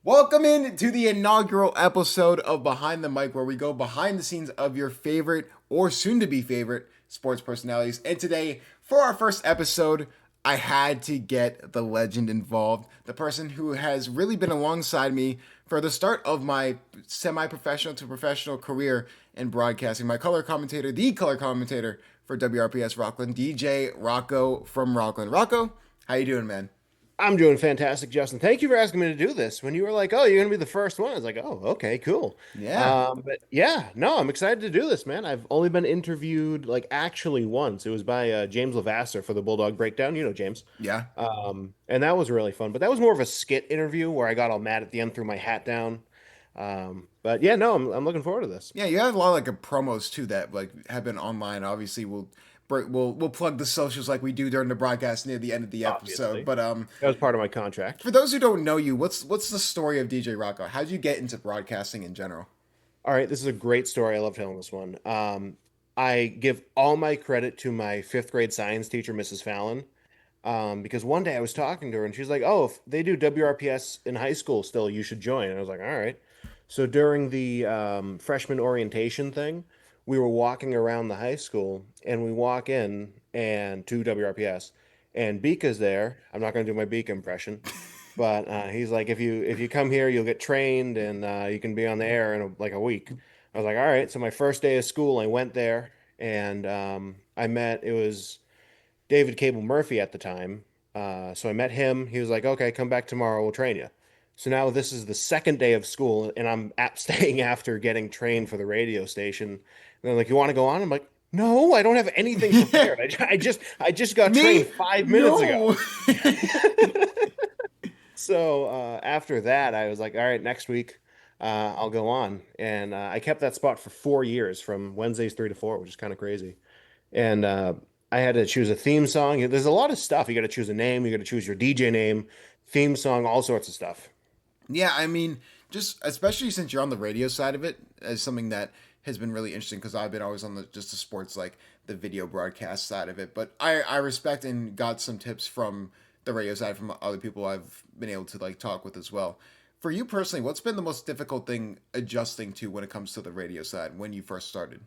Welcome in to the inaugural episode of Behind the Mic, where we go behind the scenes of your favorite or soon to be favorite sports personalities. And today, for our first episode, I had to get the legend involved, the person who has really been alongside me for the start of my semi professional to professional career in broadcasting, my color commentator, the color commentator for WRPS Rockland, DJ Rocco from Rockland. Rocco, how you doing, man? I'm doing fantastic, Justin. Thank you for asking me to do this. When you were like, "Oh, you're gonna be the first one," I was like, "Oh, okay, cool." Yeah. But yeah, no, I'm excited to do this, man. I've only been interviewed like actually once. It was by James Lavasser for the Bulldog Breakdown. You know James. Yeah. And that was really fun. But that was more of a skit interview where I got all mad at the end, threw my hat down. But yeah, no, I'm looking forward to this. Yeah, you have a lot of like promos too that like have been online. Obviously, we'll plug the socials like we do during the broadcast near the end of the episode. Obviously, But that was part of my contract. for those who don't know you, what's the story of DJ Rocco? How would you get into broadcasting in general? All right, this is a great story. I love telling this one. I give all my credit to my fifth grade science teacher, Mrs. Fallon, because one day I was talking to her and she's like, "Oh, if they do WRPS in high school still, you should join." And I was like, "All right." So during the freshman orientation thing, we were walking around the high school and we walk in and to WRPS and Beeka's there. I'm not going to do my Beeka impression, but he's like, if you come here, you'll get trained and you can be on the air in like a week. I was like, all right. So my first day of school, I went there and I met. It was David Cable Murphy at the time. So I met him. He was like, okay, come back tomorrow. We'll train you. So now this is the second day of school, and I'm staying after getting trained for the radio station. And they're like, "You want to go on?" I'm like, "No, I don't have anything prepared. I just got trained Me? 5 minutes ago." No. So after that, I was like, "All right, next week, I'll go on." And I kept that spot for 4 years, from Wednesdays 3 to 4, which is kind of crazy. And I had to choose a theme song. There's a lot of stuff. You got to choose a name. You got to choose your DJ name, theme song, all sorts of stuff. Yeah, I mean, just especially since you're on the radio side of it, as something that has been really interesting because I've been always on the just the sports like the video broadcast side of it. But I respect and got some tips from the radio side from other people I've been able to like talk with as well. For you personally, what's been the most difficult thing adjusting to when it comes to the radio side when you first started?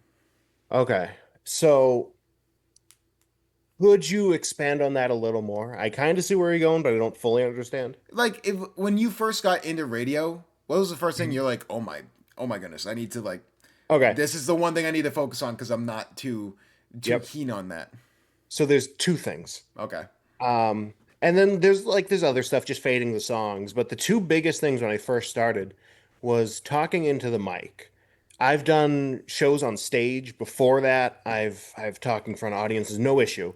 Okay. So could you expand on that a little more? I kind of see where you're going, but I don't fully understand. Like if when you first got into radio, what was the first thing Mhm. you're like, oh my goodness, I need to like Okay. this is the one thing I need to focus on because I'm not too Yep. keen on that. So there's two things. Okay. And then there's other stuff, just fading the songs. But the two biggest things when I first started was talking into the mic. I've done shows on stage before that. I've talked in front of audiences, no issue.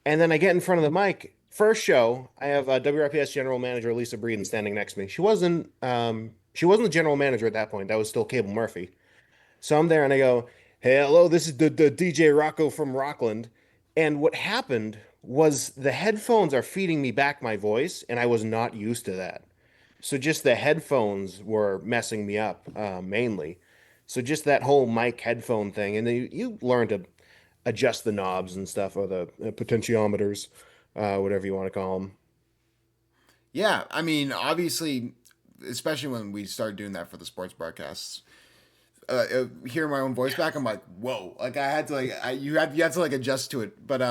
And then I get in front of the mic. First show, I have WRPS General Manager Lisa Breeden standing next to me. She wasn't the general manager at that point. That was still Cable Murphy. So I'm there and I go, "Hey, hello, this is the DJ Rocco from Rockland." And what happened was the headphones are feeding me back my voice, and I was not used to that. So just the headphones were messing me up mainly. So just that whole mic headphone thing, and then you learn to adjust the knobs and stuff, or the potentiometers, whatever you want to call them. Yeah, I mean, obviously, especially when we started doing that for the sports broadcasts, hearing my own voice back, I'm like, whoa! Like I had to like you had to like adjust to it. But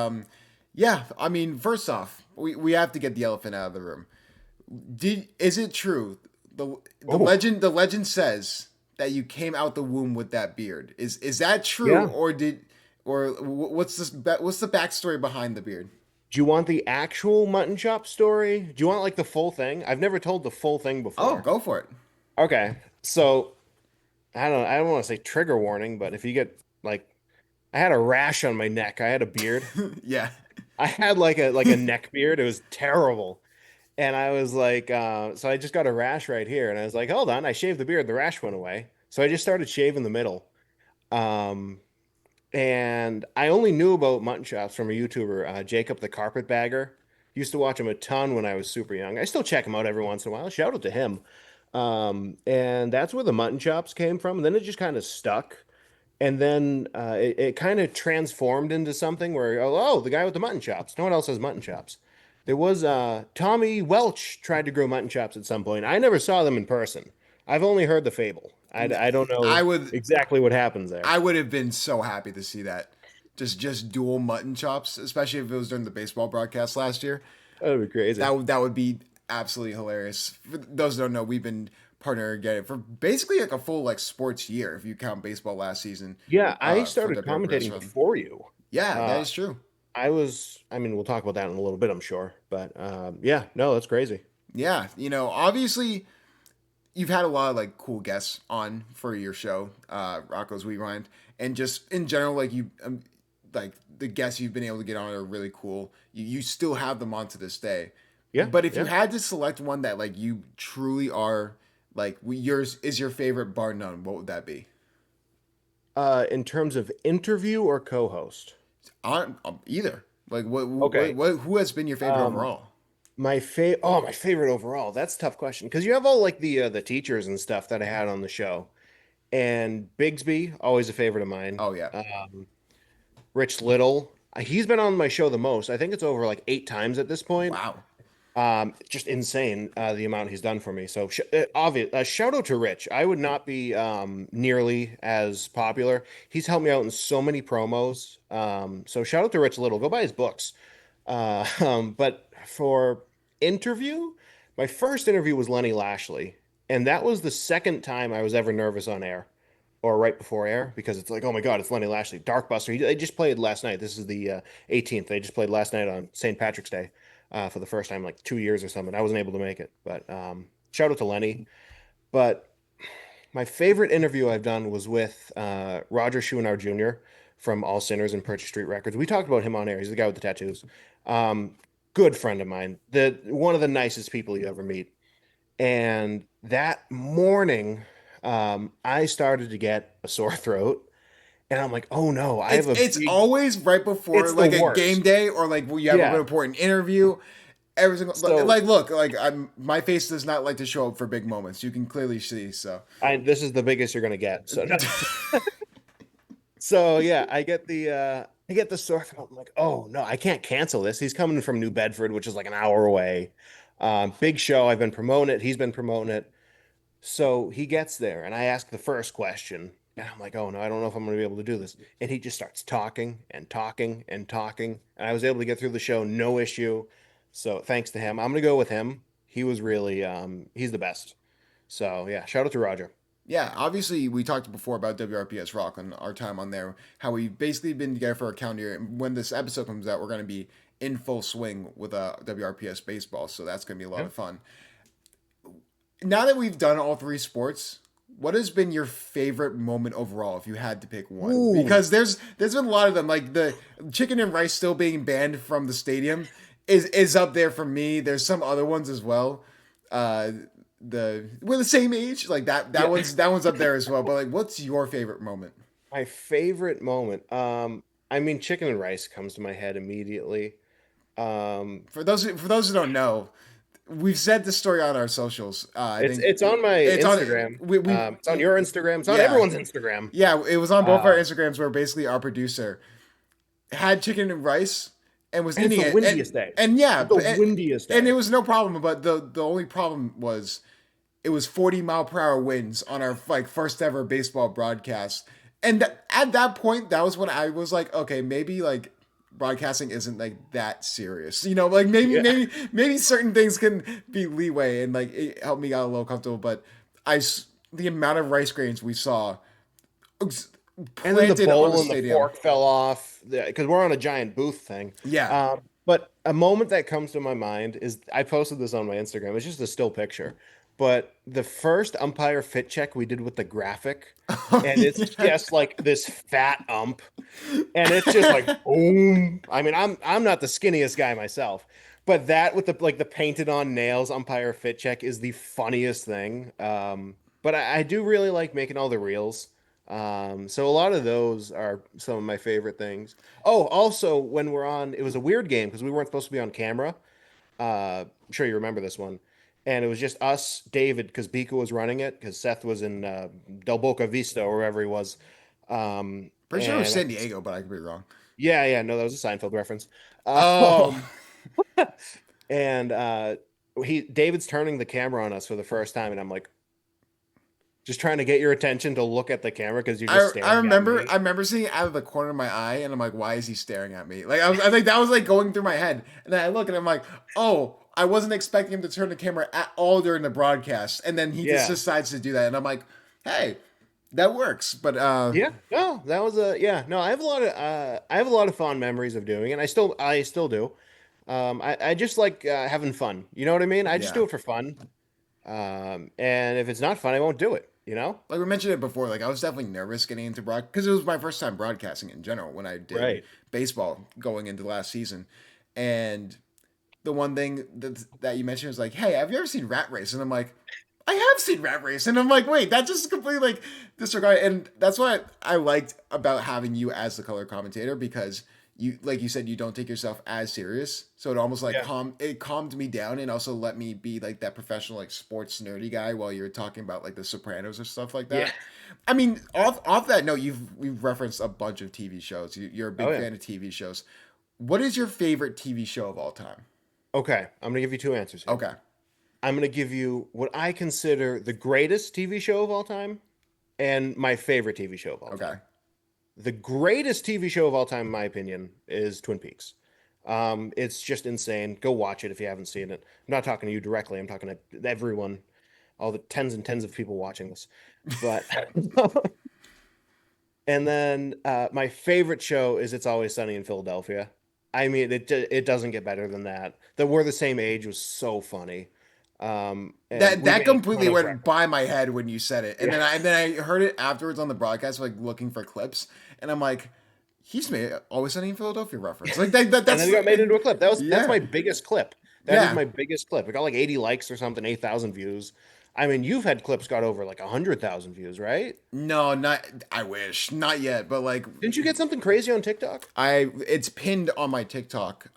yeah, I mean, first off, we have to get the elephant out of the room. Did is it true Oh, the legend says that you came out the womb with that beard? Is that true yeah. or did or what's the backstory behind the beard? Do you want the actual mutton chop story? Do you want like the full thing? I've never told the full thing Oh, before. go for it. Okay, so I don't want to say trigger warning, but if you get like, I had a rash on my neck. I had a beard. Yeah. I had like a neck beard. It was terrible. And I was like, so I just got a rash right here. And I was like, hold on, I shaved the beard, the rash went away. So I just started shaving the middle. Um, and I only knew about mutton chops from a YouTuber, Jacob the Carpetbagger. Used to watch him a ton when I was super young. I still check him out every once in a while. Shout out to him. And that's where the mutton chops came from. And then it just kind of stuck. And then it kind of transformed into something where, oh, the guy with the mutton chops. No one else has mutton chops. There was Tommy Welch tried to grow mutton chops at some point. I never saw them in person. I've only heard the fable. I don't I know would exactly what happens there. I would have been so happy to see that. Just dual mutton chops, especially if it was during the baseball broadcast last year. That would be crazy. That would be absolutely hilarious. For those who don't know, we've been partnering together for basically like a full like sports year if you count baseball last season Yeah, I for started WRPS commentating Run. before you. Yeah, that Uh, is true. I mean, we'll talk about that in a little bit, I'm sure. But yeah, no, that's crazy. Yeah, obviously you've had a lot of like cool guests on for your show, Rocco's Rewind, and just in general, like like the guests you've been able to get on are really cool. You still have them on to this day. Yeah, But if you yeah. had to select one that like you truly are like yours is your favorite bar none, what would that be? In terms of interview or co-host? On either. Like Okay. who has been your favorite Um, overall? my favorite overall. That's a tough question because you have all like the teachers and stuff that I had on the show. And Bigsby, always a favorite of mine. Oh yeah. Rich Little, he's been on my show the most. I think it's over like 8 times at this point. Wow. Just insane the amount he's done for me. So obvious, shout out to Rich. I would not be nearly as popular. He's helped me out in so many promos. So shout out to Rich Little. Go buy his books. But for interview, my first interview was Lenny Lashley, and that was the second time I was ever nervous on air or right before air because it's like, oh my God, it's Lenny Lashley, Darkbuster. They just played last night. This is the 18th. They just played last night on St. Patrick's Day for the first time in like 2 years or something. I wasn't able to make it, but shout out to Lenny. But my favorite interview I've done was with Roger Schuenauer Jr. from All Sinners and Purchase Street Records. We talked about him on air. He's the guy with the tattoos. Um, Good friend of mine. One of the nicest people you ever meet. And that morning, I started to get a sore throat, and I'm like, "Oh no, I have a It's big." always right before It's the like a game worst. day or like when you have an Yeah. important interview. Every single So like look like my face does not like to show up for big moments. You can clearly see. So this is the biggest you're gonna get. So no. So yeah, I get the sore throat. I'm like, oh no, I can't cancel this. He's coming from New Bedford, which is like an hour away. Big show. I've been promoting it. He's been promoting it. So he gets there, and I ask the first question, and I'm like, oh no, I don't know if I'm going to be able to do this. And he just starts talking and talking and talking, and I was able to get through the show, no issue. So thanks to him, I'm going to go with him. He was really, he's the best. So yeah, shout out to Roger. yeah, obviously we talked before about WRPS Rockland, our time on there, how we've basically been together for a calendar year. And when this episode comes out, we're going to be in full swing with WRPS baseball, so that's going to be a lot Yeah. of fun. Now that we've done all three sports, what has been your favorite moment overall if you had to pick one? Ooh, Because there's been a lot of them, like the chicken and rice still being banned from the stadium is up there for me. There's some other ones as well. Uh, the we're the same age, like yeah. that one's up there as well. But like, what's your favorite moment? My favorite moment. I mean, chicken and rice comes to my head immediately. Um, For those who don't know, we've said this story on our socials. I think it's on my it's on Instagram. we It's on your Instagram. It's on yeah. everyone's Instagram. Yeah, it was on both our Uh, Instagrams where basically our producer had chicken and rice and was and it's eating the it. windiest day. And yeah, It's the windiest and day. it was no problem, but the only problem was it was 40-mile-per-hour winds on our like first ever baseball broadcast. And at that point, that was when I was like, okay, maybe like broadcasting isn't like that serious. Like Yeah. maybe certain things can be leeway and like it helped me get a little comfortable, but the amount of rice grains we saw And then the planted on the bowl and the stadium. fork fell off because we're on a giant booth thing. Yeah. But a moment that comes to my mind is I posted this on my Instagram. It's just a still picture. But the first umpire fit check we did with the graphic, Oh, and it's yeah. just like this fat ump, and it's just like boom. I mean, I'm not the skinniest guy myself, but that with the painted on nails umpire fit check is the funniest thing. But I do really like making all the reels. So a lot of those are some of my favorite things. Oh, also when we're on, it was a weird game because we weren't supposed to be on camera. I'm sure you remember this one. And it was just us, David, because Bika was running it, because Seth was in Del Boca Vista or wherever he was. Pretty sure it was And San Diego, but I could be wrong. yeah, yeah, no, that was a Seinfeld reference. Oh, Um, And David's turning the camera on us for the first time, and I'm like, just trying to get your attention to look at the camera because you're just I staring at remember me. I remember seeing it out of the corner of my eye, and I'm like, why is he staring at me? Like I think that was like going through my head, and then I look and I'm like, oh, I wasn't expecting him to turn the camera at all during the broadcast, and then he just Yeah. decides to do that, and I'm like, hey, that works. But Yeah, no, that was a yeah. No, I have a lot of fond memories of doing it. I still do. I just like having fun. You know what I mean? I just yeah, do it for fun. And if it's not fun, I won't do it. You know? like we mentioned it before, like I was definitely nervous getting into broad because it was my first time broadcasting in general when I did Right. baseball going into last season, and the one thing that you mentioned was like, hey, have you ever seen Rat Race? And I'm like, I have seen Rat Race. And I'm like, wait, that just completely like disregard. And that's what I liked about having you as the color commentator because you, like you said, you don't take yourself as serious. So it almost like Yeah. it calmed me down and also let me be like that professional, like sports nerdy guy while you're talking about like the Sopranos or stuff like Yeah. that. I mean, off that note, we've referenced a bunch of TV shows. You're a Oh big yeah. fan of TV shows. What is your favorite TV show of all time? Okay. I'm gonna give you two answers here. Okay. I'm gonna give you what I consider the greatest TV show of all time and my favorite TV show of all Okay. time. The greatest TV show of all time, in my opinion, is Twin Peaks. It's just insane. Go watch it if you haven't seen it. I'm not talking to you directly. I'm talking to everyone, all the tens and tens of people watching this. But and then my favorite show is It's Always Sunny in Philadelphia. I mean, it doesn't get better than that. That We're the Same Age was so funny. And we That made a ton completely of went records. by my head when you said it, and Yeah. then I heard it afterwards on the broadcast, like looking for clips, and I'm like, he's made Always Sunny in Philadelphia reference, like And then that's it got made into a clip. That's yeah, my biggest clip. That is yeah. my biggest clip. It got like 80 likes or something, 8,000 views. I mean, you've had clips got over like 100,000 views, right? No, not. I wish not yet, but like Didn't you get something crazy on TikTok? it's pinned on my TikTok.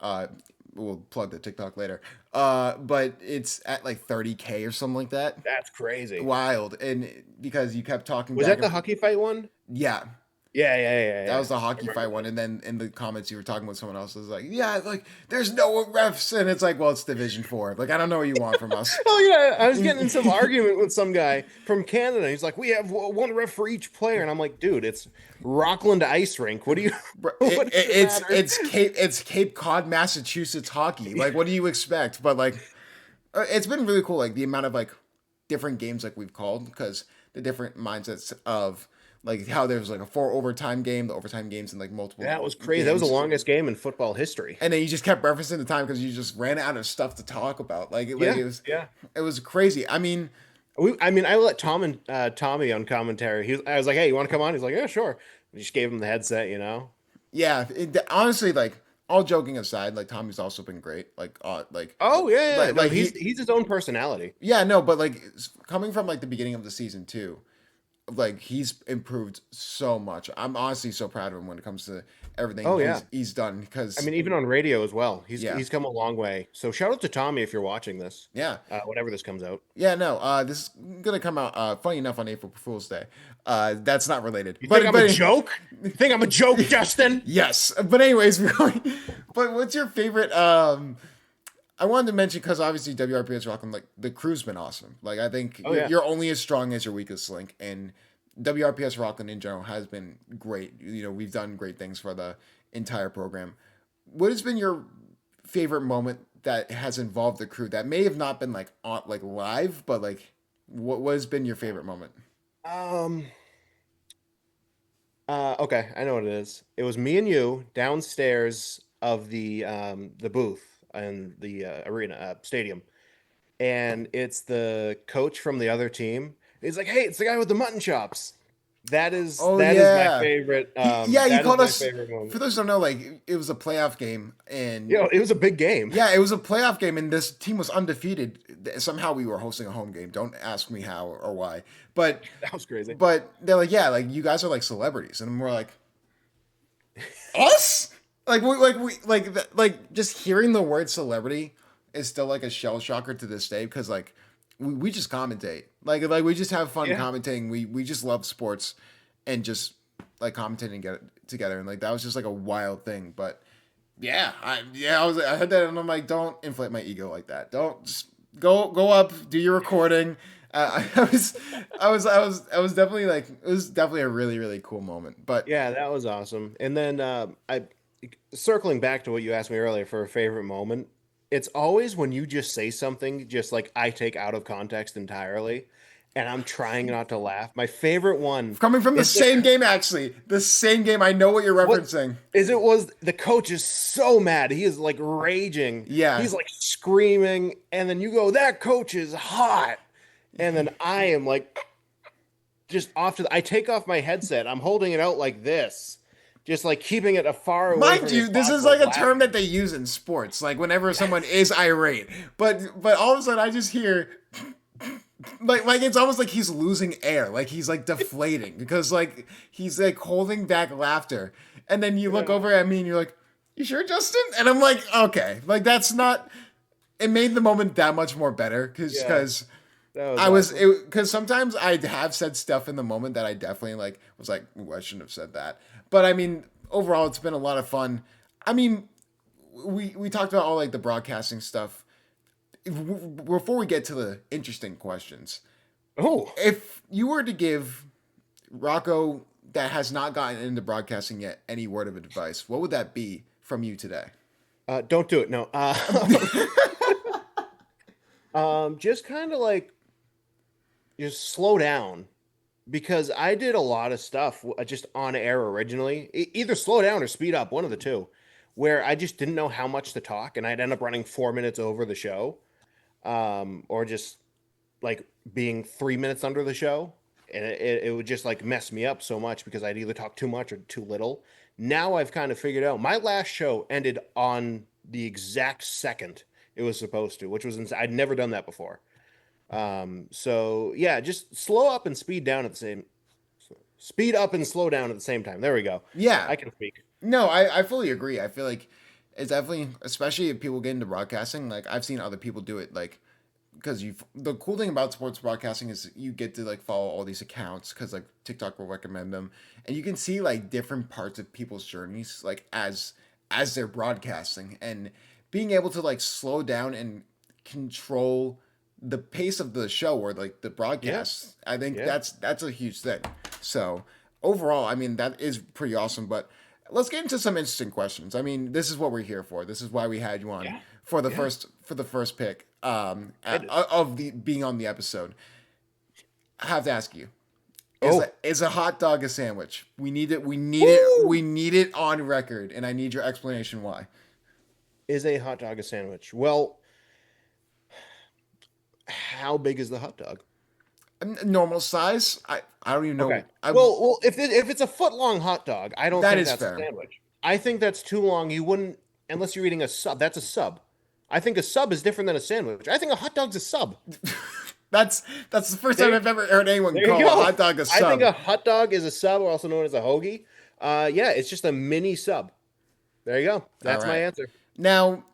We'll plug the TikTok later. But it's at like 30K or something like that. That's crazy. Wild, and because you kept talking Was back that the and hockey fight one? yeah, Yeah, yeah, yeah, that yeah. was the I hockey fight remember one, that. and then in the comments you were talking with someone else. It was like, yeah, like there's no refs, and it's like, well, it's Division 4. Like I don't know what you want from us. Oh yeah, I was getting in some argument with some guy from Canada. He's like, "We have one ref for each player," and I'm like, "Dude, it's Rockland ice rink. What do you? What does it matter?" It's Cape Cod, Massachusetts hockey. Like, what do you expect? But like, it's been really cool. Like the amount of like different games like we've called because the different mindsets of like how there's like a 4 overtime game, the overtime games in like multiple That was crazy. That was the games. longest game in football history. And then you just kept referencing the time because you just ran out of stuff to talk about. Like Yeah, yeah. it was crazy. I mean, I mean, I let Tommy on commentary. I was like, "Hey, you want to come on?" He's like, "Yeah, sure." We just gave him the headset, you know. yeah. Honestly, like all joking aside, like Tommy's also been great. Oh yeah, yeah. No, like he's his own personality. yeah, no, but like coming from like the beginning of the season too, like he's improved so much. I'm honestly so proud of him when it comes to everything Oh yeah. he's done I because mean, even on radio as well. yeah, He's come a long way. So shout out to Tommy if you're watching this. yeah. Whenever this comes out. Yeah, no. This is gonna come out. Funny enough, on April Fool's Day. That's not related. You think I'm a joke? You think I'm a joke, Justin? yes, but anyways, but what's your favorite? I wanted to mention because obviously WRPS Rockland, like the crew's been awesome. Like I think Oh yeah. you're only as strong as your weakest link, and WRPS Rockland in general has been great. You know, we've done great things for the entire program. What has been your favorite moment that has involved the crew that may have not been like on like live, but like what has been your favorite moment? Um. Okay, I know what it is. It was me and you downstairs of the booth and the arena stadium, and it's the coach from the other team. He's like, "Hey, it's the guy with the mutton chops." Oh That is my yeah, favorite. yeah. You That is called my us. favorite For moment. those who don't know, like it was a playoff game, and You know, it was a big game. yeah, it was a playoff game, and this team was undefeated. Somehow we were hosting a home game. Don't ask me how or why, but That was crazy. they're like, yeah, like you guys are like celebrities, and we're like, us? Like just hearing the word celebrity is still like a shell shocker to this day because like we just commentate. Like we just have fun Yeah. commentating. We just love sports and just like commentating together. And like that was just like a wild thing. But Yeah, I heard that and I'm like, don't inflate my ego like that. Don't just go up, do your recording. I was definitely like, it was definitely a really really cool moment. But Yeah, that was awesome. And then I circling back to what you asked me earlier for a favorite moment, it's always when you just say something just like I take out of context entirely, and I'm trying not to laugh. My favorite one coming from the is same game, actually, the same game. I know what you're what referencing. is it was the coach is so mad. He is like raging. Yeah, He's like screaming, and then you go, "That coach is hot." And then I am like just off to I take off my headset. I'm holding it out like this, just like keeping it far away mind from me you, as this is possible, like a term that laughing. they use in sports, like whenever someone is irate. But all of a sudden, I just hear like it's almost like he's losing air, like he's like deflating because like he's like holding back laughter, and then you look Yeah, over at me and you're like, "You sure, Justin?" And I'm like, "Okay." Like that's not. It made the moment that much more better yeah, because that was I was awesome. it because sometimes I have said stuff in the moment that I definitely like was like, "Ooh, I shouldn't have said that." But I mean, overall, it's been a lot of fun. I mean, we talked about all like the broadcasting stuff. Before we get to the interesting questions, Oh, if you were to give Rocco that has not gotten into broadcasting yet any word of advice, what would that be from you today? don't do it. No, just kind of like just slow down because I did a lot of stuff just on air originally. Either slow down or speed up, one of the two. Where I just didn't know how much to talk, and I'd end up running 4 minutes over the show, or just like being 3 minutes under the show, and it would just like mess me up so much because I'd either talk too much or too little. Now I've kind of figured out my last show ended on the exact second it was supposed to, which was I'd never done that before. So yeah, just slow up and speed down at the same speed up and slow down at the same time. There we go. Yeah, I can speak. no, I fully agree. I feel like it's definitely, especially if people get into broadcasting. Like I've seen other people do it. Like because you, the cool thing about sports broadcasting is you get to like follow all these accounts because like TikTok will recommend them, and you can see like different parts of people's journeys like as they're broadcasting and being able to like slow down and control the pace of the show or like the Yeah, broadcast. I think yeah, that's a huge thing. So overall, I mean that is pretty awesome. But let's get into some interesting questions. I mean, this is what we're here for. This is why we had you on yeah, for the yeah. first pick And of the being on the episode. I have to ask you: oh, is a hot dog a sandwich? We need it. We need it. We woo! need it on record, and I need your explanation why. Is a hot dog a sandwich? Well, how big is the hot dog? Normal size. I don't even Okay. know. I Well, if it's a foot long hot dog, I don't that think is that's a fair. sandwich. I think that's too long. You wouldn't unless you're eating a sub. That's a sub. I think a sub is different than a sandwich. I think a hot dog's a sub. That's the first time There, I've ever heard anyone there you call a hot go. dog a I think sub. a hot dog is a sub, also known as a hoagie. Yeah, it's just a mini sub. There you go. All That's my right. answer. Now,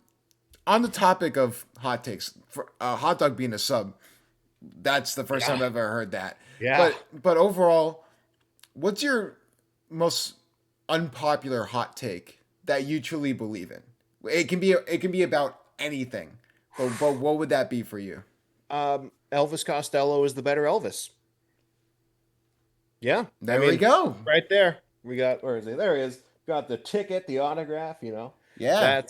on the topic of hot takes, for a hot dog being a sub, that's the first time Yeah, I've ever heard that. yeah. But overall, what's your most unpopular hot take that you truly believe in? It can be about anything. But what would that be for you? Elvis Costello is the better Elvis. Yeah, I There we mean, go. right there. We got where is he? There he is. Got the ticket, the autograph. Yeah.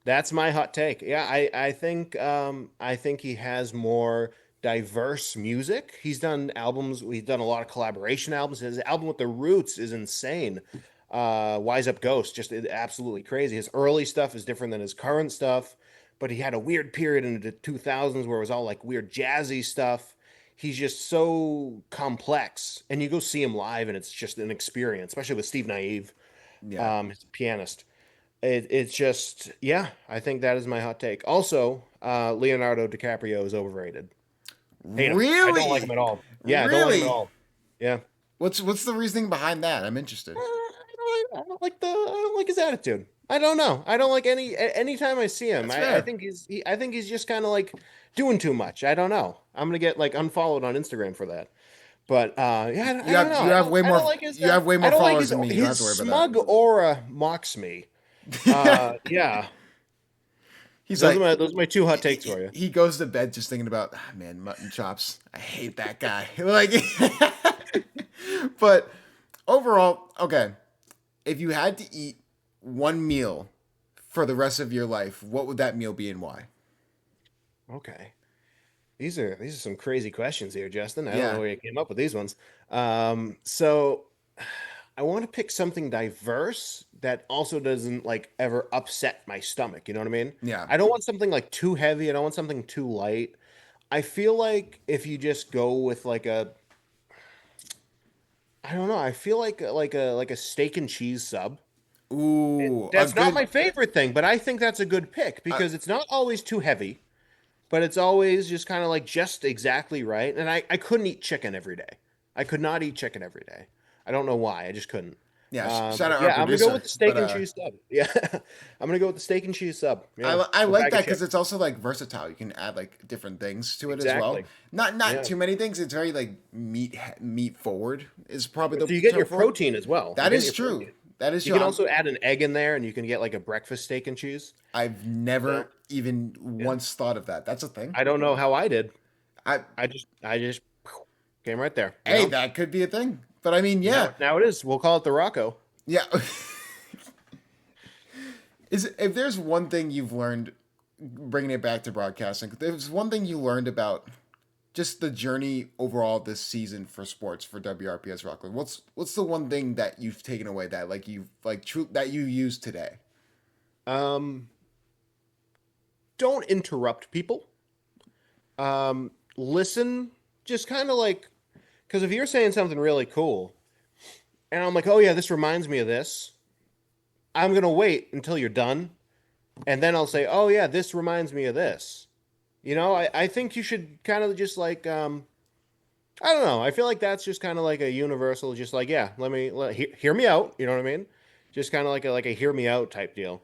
That's my hot take. Yeah, I think he has more diverse music. He's done albums. He's done a lot of collaboration albums. His album with the Roots is insane. Wise Up Ghost, just absolutely crazy. His early stuff is different than his current stuff, but he had a weird period in the 2000s where it was all like weird jazzy stuff. He's just so complex, and you go see him live, and it's just an experience, especially with Steve Naive, Yeah. his pianist. It's just, yeah, I think that is my hot take. Also, Leonardo DiCaprio is overrated. Hate him. I don't like him Really? at all. Yeah, I don't like him at Really? all. Yeah. What's the reasoning behind that? I'm interested. I don't like his attitude. I don't know. I don't like anytime I see him. That's I fair. think I think he's just kind of like doing too much. I don't know. I'm gonna get like unfollowed on Instagram for that. But yeah, I don't know. You have way I more don't like his you have way I more don't like followers than me. You don't have his to worry about that. smug aura mocks me. Yeah. He's like, Those are my two hot takes for you. he goes to bed just thinking about, ah, man, mutton chops. I hate that guy. Like, but overall, okay. If you had to eat one meal for the rest of your life, what would that meal be and why? Okay. These are some crazy questions here, Justin. I don't know Yeah. where you came up with these ones. So I want to pick something diverse that also doesn't like ever upset my stomach. You know what I mean? Yeah. I don't want something like too heavy. I don't want something too light. I feel like if you just go with like a, I don't know. I feel like a steak and cheese sub. Ooh, a That's not good. my favorite thing, but I think that's a good pick because it's not always too heavy, but it's always just kind of like just exactly right. And I couldn't eat chicken every day. I could not eat chicken every day. I don't know why. I just couldn't. Yeah. Shout But out our yeah, I'm gonna go producer. with the But steak and cheese sub. Yeah, I'm gonna go with the steak and cheese sub. Yeah, I a like bag of that because chips. it's also like versatile. You can add like different things to it as well. Exactly. Not Yeah. too many things. It's very like meat forward is probably the So you get term your for it. protein as well. You're That getting is your true. protein. That is You true. can also add an egg in there, and you can get like a breakfast steak and cheese. I've Yeah. never even Yeah. once thought of that. That's a thing. I don't know how I did. I I just came right there. You Hey, know. that could be a thing. But I mean, yeah, Now it is. We'll call it the Rocco. yeah. Is if there's one thing you've learned, bringing it back to broadcasting, if there's one thing you learned about just the journey overall this season for sports for WRPS Rockland. What's the one thing that you've taken away that like you like true that you use today? Um, don't interrupt people. Listen, just kind of like, because if you're saying something really cool, and I'm like, oh yeah, this reminds me of this, I'm gonna wait until you're done, and then I'll say, oh yeah, this reminds me of this. I think you should kind of just like, I don't know. I feel like that's just kind of like a universal, just like, yeah, hear me out. You know what I mean? Just kind of like a hear me out type deal.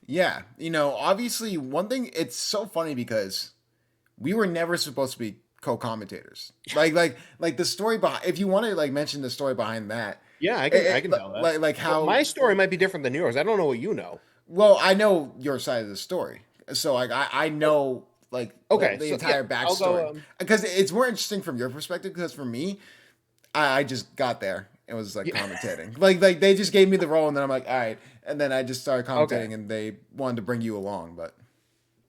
Yeah, obviously one thing it's so funny because we were never supposed to be co-commentators. Like the story behind if you want to like mention the story behind that, Yeah, I can tell that. like Well, how my story might be different than yours. I don't know what you know. well, I know your side of the story. So like I know like Okay, the so yeah, entire I'll go. backstory because it's more interesting from your perspective because for me, I just got there and was like Yeah. commentating. Like they just gave me the role and then I'm like, all right. And then I just started Okay. commentating and they wanted to bring you along, but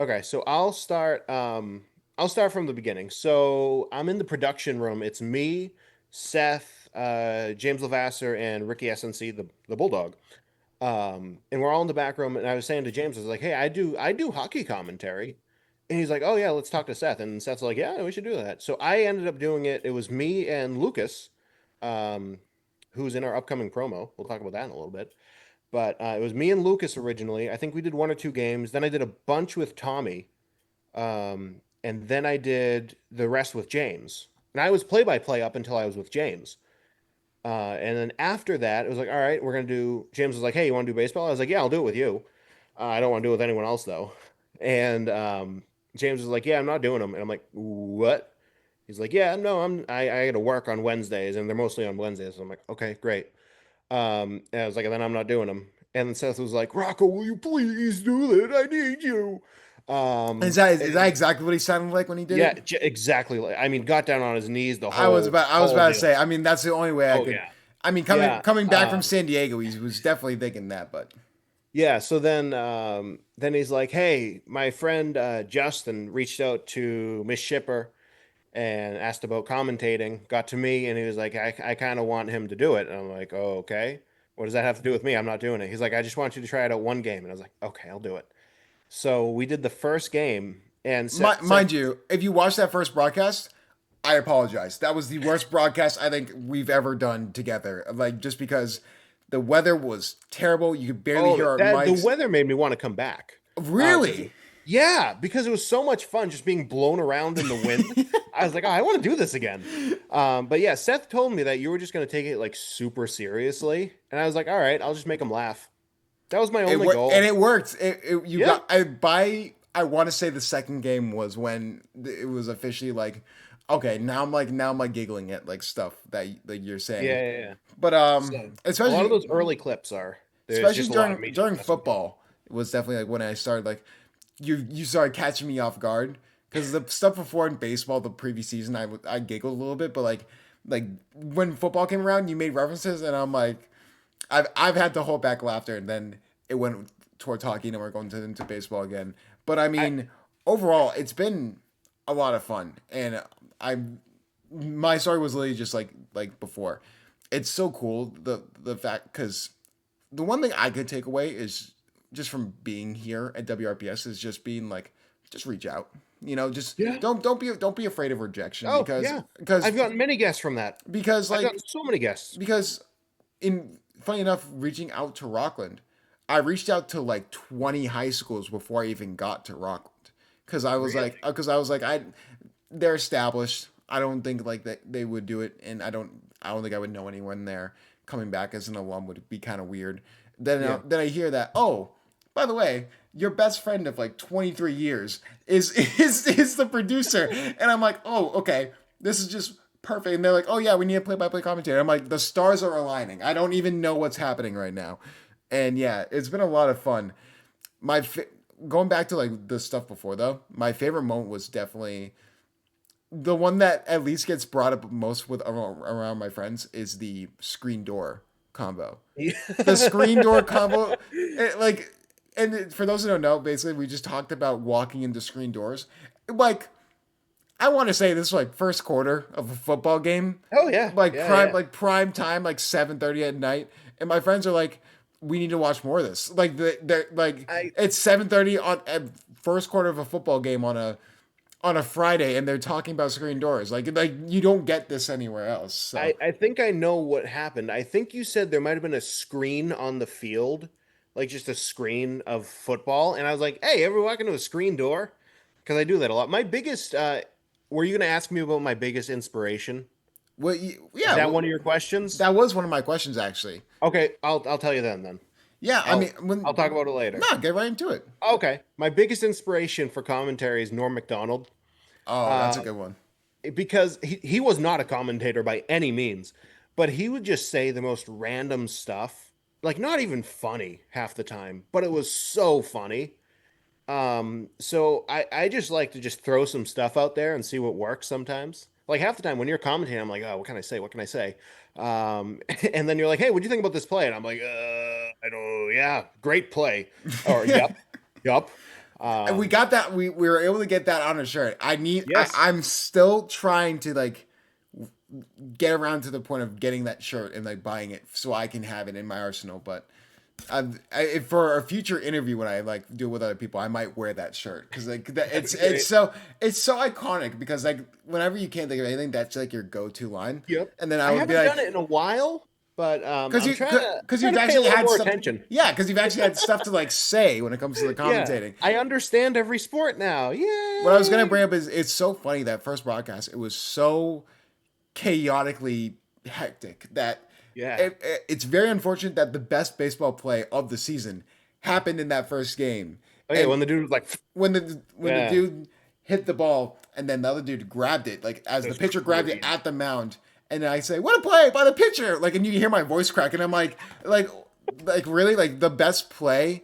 Okay, so I'll start from the beginning. So I'm in the production room. It's me, Seth, James Lavasser, and Ricky SNC, the Bulldog. And we're all in the back room. And I was saying to James, I was like, "Hey, I do hockey commentary," and he's like, "Oh yeah, let's talk to Seth." And Seth's like, "Yeah, we should do that." So I ended up doing it. It was me and Lucas, um, who's in our upcoming promo. We'll talk about that in a little bit. But it was me and Lucas originally. I think we did one or two games. Then I did a bunch with Tommy, and then I did the rest with James. And I was play by play up until I was with James. And then after that, it was like, all right, we're gonna do. James was like, hey, you want to do baseball? I was like, yeah, I'll do it with you. I don't want to do it with anyone else though. And James was like, yeah, I'm not doing them. And I'm like, what? He's like, yeah, no, I got to work on Wednesdays, and they're mostly on Wednesdays. So I'm like, okay, great. And I was like, and then I'm not doing them. And then Seth was like, Rocco, will you please do that? I need you. is that exactly what he sounded like when he did Yeah, it? exactly. I mean, got down on his knees the I was whole about to deal. say. I mean, that's the only way I Oh could. yeah, I mean, yeah, coming back from San Diego, he was definitely thinking that. But yeah. So then he's like, "Hey, my friend Justin reached out to Miss Shipper and asked about commentating. Got to me, and he was like, I kind of want him to do it." And I'm like, "Oh, okay. What does that have to do with me? I'm not doing it." He's like, "I just want you to try it out one game," and I was like, "Okay, I'll do it." So we did the first game, and Seth, mind you, if you watch that first broadcast, I apologize. That was the worst broadcast I think we've ever done together. Like just because the weather was terrible, you could barely oh, hear our that the mics. weather made me want to come back. 'Cause Really? yeah, because it was so much fun just being blown around in the wind. I was like, oh, I want to do this again. But yeah, Seth told me that you were just going to take it like super seriously, and I was like, all right, I'll just make him laugh. That was my It only worked, and goal. it worked. You Yeah, got I by I want to say the second game was when it was officially like, okay, now I'm like giggling at like stuff that you're saying, yeah, yeah, yeah. but So a lot of especially those early clips are. There's especially just a lot of media during investment. football. It was definitely like when I started like you started catching me off guard because the stuff before in baseball the previous season I giggled a little bit, but like when football came around, you made references and I'm like I've had to hold back laughter, and then it went towards hockey, and we're going into baseball again. But I I mean, overall, it's been a lot of fun, and I my story was literally just like before. It's so cool the fact because the one thing I could take away is just from being here at WRPS is just being like just reach out. You know, just yeah. don't be afraid of rejection Oh yeah. I've gotten many guests from that. because I've gotten like so many guests. because in funny enough, reaching out to Rockland, I reached out to like 20 high schools before I even got to Rockland Really? because I was like they're established. I don't think like that they would do it, and I don't think I would know anyone there. Coming back as an alum would be kind of weird. Yeah. Then I hear that, oh, by the way, your best friend of like 23 years is the producer, and I'm like, oh, okay, this is just perfect. And they're like, oh yeah, we need a play-by-play commentator. I'm like, the stars are aligning. I don't even know what's happening right now, and yeah, it's been a lot of fun. My going back to like the stuff before though, my favorite moment was definitely the one that at least gets brought up most with around my friends is the screen door combo. The screen door combo, like, and for those who don't know, basically we just talked about walking into screen doors. Like, I want to say this is like first quarter of a football game, Oh yeah. Yeah. Yeah. like prime time, like 7:30 at night, and my friends are like, we need to watch more of this. Like they're like I it's 7:30 on first quarter of a football game on a Friday, and they're talking about screen doors. Like you don't get this anywhere else. So I think I know what happened. I think you said there might have been a screen on the field, like just a screen of football, and I was like, "Hey, ever walk into a screen door?" Because I do that a lot. My biggest, were you going to ask me about my biggest inspiration? well, Is yeah, that one of your questions? that was one of my questions actually. Okay, I'll tell you then. Then Yeah, I mean, I'll talk about it later. no, get right into it. Okay, my biggest inspiration for commentary is Norm Macdonald. Oh, that's a Uh, good one. because he was not a commentator by any means, but he would just say the most random stuff, like not even funny half the time, but it was so funny. So I just like to just throw some stuff out there and see what works sometimes. Like half the time when you're commentating, I'm like, oh, what can I say? What can I say? And then you're like, hey, what do you think about this play? And I'm like, I don't, yeah, great play. Or, yep, yep. And we Um, got that. We were able to get that on a shirt. yes, I'm still trying to like get around to the point of getting that shirt and like buying it so I can have it in my arsenal. But for a future interview when I like do it with other people, I might wear that shirt because like that'd be great. it's so iconic because like whenever you can't think of anything, that's like your go to line. Yep. And then I I would be haven't done like, it in a while, but because I'm because trying you've to pay a actually little had more stuff. attention. Yeah, because you've actually had stuff to like say when it comes to the Yeah, commentating. I understand every sport now. What I was gonna Yay! bring up is it's so funny that first broadcast it was so chaotically hectic that Yeah. it's very unfortunate that the best baseball play of the season happened in that first game. Oh yeah, And when the dude was like, when the yeah, dude hit the ball and then the other dude grabbed it, like as it the was pitcher grabbed it crazy. at the mound, and I say, "What a play by the pitcher!" Like, and you hear my voice crack, and I'm like really, like the best play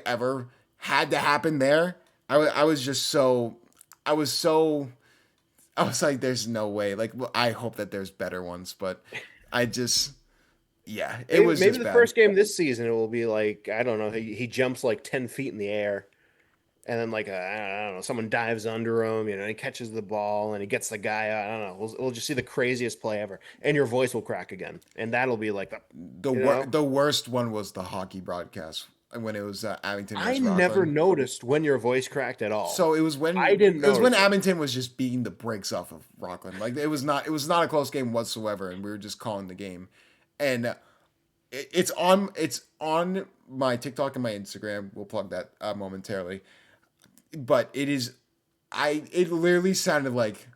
ever had to happen there. I was just so, I was so, I was like, "There's no way." Like, well, I hope that there's better ones, but I just, yeah, it Maybe was maybe just the bad. first game this season it will be like I don't know. He jumps like 10 feet in the air, and then like I don't know, someone dives under him. You know, he catches the ball and he gets the guy out. I don't know. We'll just see the craziest play ever, and your voice will crack again, and that'll be like the, you know. The worst one was the hockey broadcast when it was Abington I versus never Rockland. noticed when your voice cracked at all. So I didn't it was when notice it. Abington was just beating the brakes off of Rockland. Like it was not a close game whatsoever, and we were just calling the game. And it's on my TikTok and my Instagram. We'll plug that momentarily. But it is it literally sounded like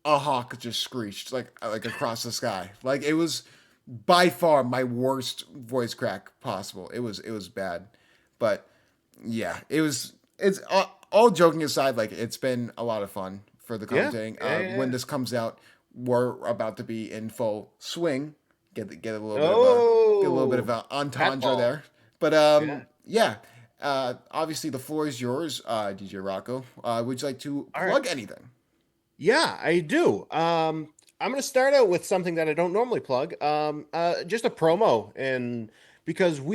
a hawk just screeched like across the sky. Like it was by far my worst voice crack possible. It was bad, but yeah, it's all joking aside. Like it's been a lot of fun for the Yeah, commentating. yeah, yeah, When yeah. this comes out, we're about to be in full swing get a little bit of Oh, a entendre catball. there. But Yeah. yeah. Obviously the floor is yours, DJ Rocco. Would you like to All right. plug anything? Yeah, I do. I'm going to start out with something that I don't normally plug. Just a promo, and because do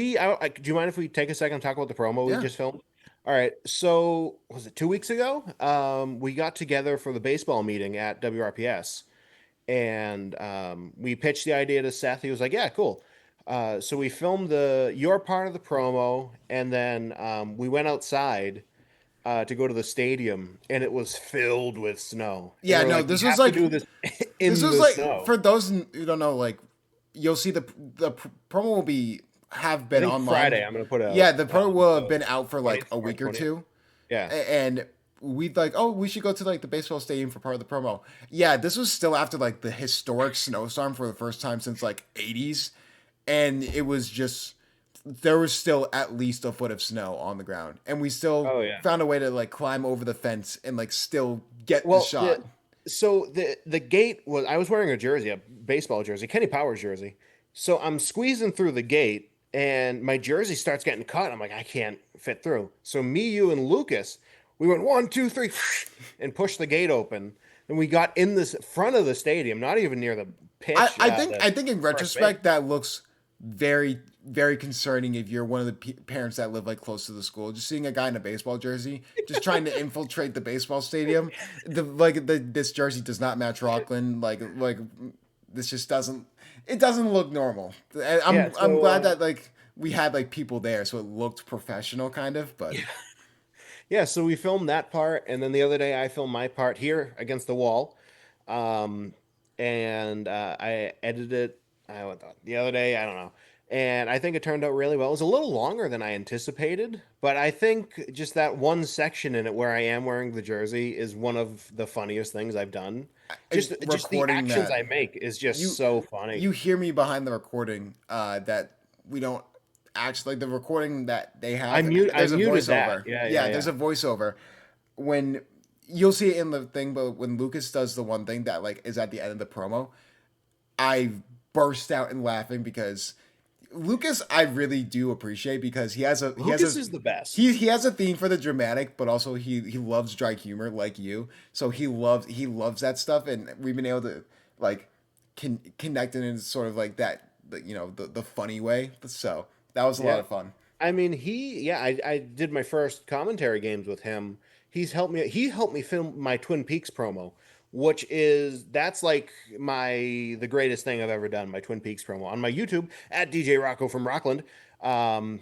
you mind if we take a second and talk about the promo we Yeah. just filmed? All right. So was it 2 weeks ago? We got together for the baseball meeting at WRPS, and we pitched the idea to Seth. He was like, "Yeah, cool." So we filmed your part of the promo, and then we went outside to go to the stadium, and it was filled with snow. And Yeah, we're no, like, we have to do this this in was the like snow. for those who don't know, like you'll see the promo will be have I been think online. Friday I'm gonna put Yeah, out the promo will have the been out for like 20th a March week or 20th. two, Yeah. and we like, oh, we should go to like the baseball stadium for part of the promo. Yeah, this was still after like the historic snowstorm for the first time since like '80s, and it was just there was still at least a foot of snow on the ground, and we still Oh yeah. found a way to like climb over the fence and like still get the Well, shot. the gate was I was wearing a jersey, a baseball jersey, Kenny Powers jersey. So I'm squeezing through the gate and my jersey starts getting cut. I'm like, I can't fit through. So me, you, and Lucas, we went one, two, three, and pushed the gate open. And we got in this front of the stadium, not even near the pitch, I the think in first base. retrospect that looks very concerning if you're one of the parents that live like close to the school. Just seeing a guy in a baseball jersey just trying to infiltrate the baseball stadium. This jersey does not match Rockland. Like this just doesn't look normal. And Yeah, I'm so glad that like we had like people there so it looked professional kind of, but yeah, so we filmed that part, and then the other day I filmed my part here against the wall, um, and I edited it. The other day, I don't know, and I think it turned out really well. It was a little longer than I anticipated, but I think just that one section in it where I am wearing the jersey is one of the funniest things I've done. Just the recording actions that I make is just you so funny. you hear me behind the recording that we don't actually like the recording that they have. I There's a muted that. voiceover. Yeah, yeah, Yeah, there's yeah. a voiceover when you'll see it in the thing, but when Lucas does the one thing that like is at the end of the promo, I burst out in laughing because Lucas I really do appreciate because Lucas is the best. he has a theme for the dramatic, but also he loves dry humor like you. So he loves that stuff, and we've been able to like connect it in sort of like that, the funny way. So that was a lot Yeah. of fun. I mean, I did my first commentary games with him. He helped me film my Twin Peaks promo, that's like the greatest thing I've ever done, my Twin Peaks promo on my YouTube at DJ Rocco from Rockland. Um,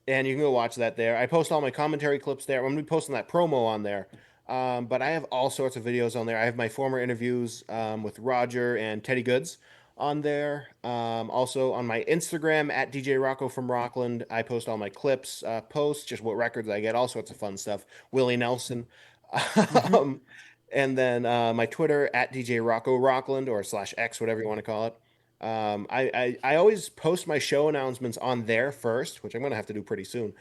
and you can go watch that there. I post all my commentary clips there. I'm gonna be posting that promo on there. But I have all sorts of videos on there. I have my former interviews with Roger and Teddy Goods on there. Also on my Instagram at DJ Rocco from Rockland, I post all my clips, posts, just what records I get, all sorts of fun stuff. Willie Nelson. Hmm. um, and then my Twitter at DJ Rocco Rockland or /X, whatever you want to call it. I always post my show announcements on there first, which I'm going to have to do pretty soon.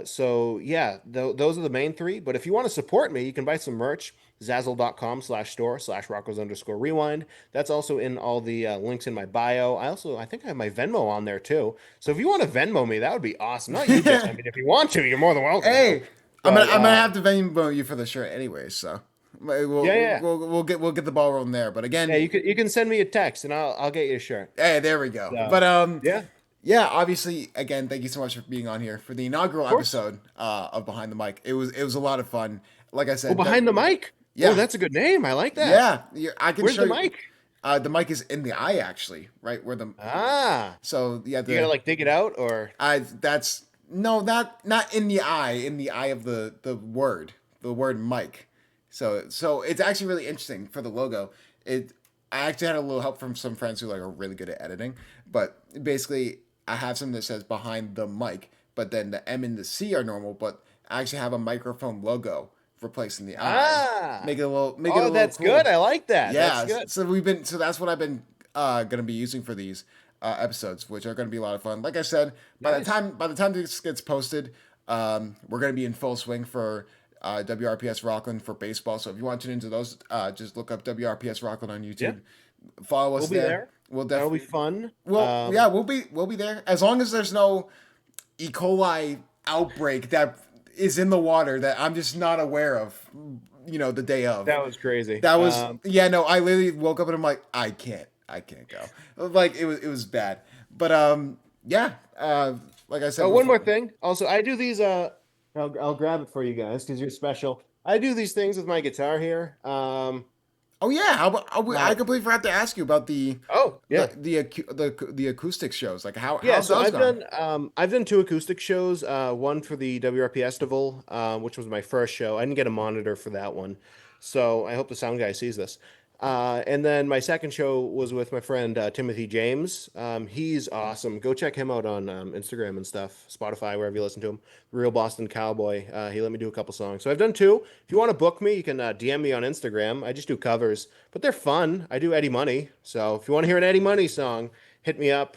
So yeah, those are the main three. But if you want to support me, you can buy some merch. Zazzle.com/store/Rockos_rewind. That's also in all the links in my bio. I think I have my Venmo on there too. So if you want to Venmo me, that would be awesome. Not you, Jess. I mean, if you want to, you're more than welcome to. Hey, But I'm gonna have to Venmo you for the shirt anyway. So yeah, yeah, we'll get the ball rolling there. But yeah. again, You can send me a text and I'll get you a shirt. hey, there we go. So But yeah, of yeah, obviously, again, thank you so much for being on here for the inaugural course. episode of Behind the Mic. It was a lot of fun. Like I Oh, said, behind the mic. Oh, yeah, that's a good name. I like that. yeah, I can Where's show the you. mic? The mic is in the eye, actually, right where the Ah, so yeah you gotta the like dig it out or I that's no not in the eye of the word mic. So it's actually really interesting for the logo. It I actually had a little help from some friends who like are really good at editing, but basically I have something that says behind the mic, but then the M and the C are normal, but I actually have a microphone logo replacing the I. ah. Make it a Oh, little that's good. cool. I like that. That's Yeah, good. so that's what I've been gonna be using for these episodes, which are gonna be a lot of fun. Like I said, Nice. by the time this gets posted, we're gonna be in full swing for WRPS Rockland for baseball. So if you want to tune into those, just look up WRPS Rockland on Yeah. YouTube. Follow We'll us be there. there. We'll That'll be definitely. fun. Well, yeah, we'll be there as long as there's no E. coli outbreak that is in the water that I'm just not aware of. The day of. That was crazy. That was yeah. No, I literally woke up and I'm like, I can't go. Like it was bad. But yeah. Like I said Oh, one before. more thing. Also, I do these. I'll grab it for you guys because you're special. I do these things with my guitar here. Oh yeah, how about, I My completely forgot to ask you about oh the yeah. the acoustic shows. Like Yeah, how's so those gone? I've done two acoustic shows. One for the WRPS festival, which was my first show. I didn't get a monitor for that one, so I hope the sound guy sees this. And then my second show was with my friend Timothy James. He's awesome. Go check him out on Instagram and stuff, Spotify, wherever you listen to him. Real Boston Cowboy. He let me do a couple songs. So I've done two. If you want to book me, you can DM me on Instagram. I just do covers, but they're fun. I do Eddie Money. So if you want to hear an Eddie Money song, hit me up.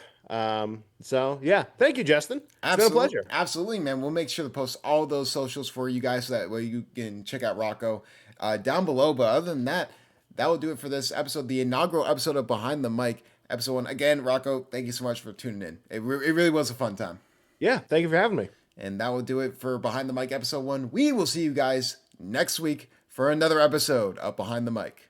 So yeah, thank you, Justin. It's been a Absolutely, pleasure. absolutely, man. We'll make sure to post all those socials for you guys so that way you can check out Rocco down below. But other than that, that will do it for this episode, the inaugural episode of Behind the Mic, episode one. Again, Rocco, thank you so much for tuning in. It really was a fun time. Yeah, thank you for having me. And that will do it for Behind the Mic episode one. We will see you guys next week for another episode of Behind the Mic.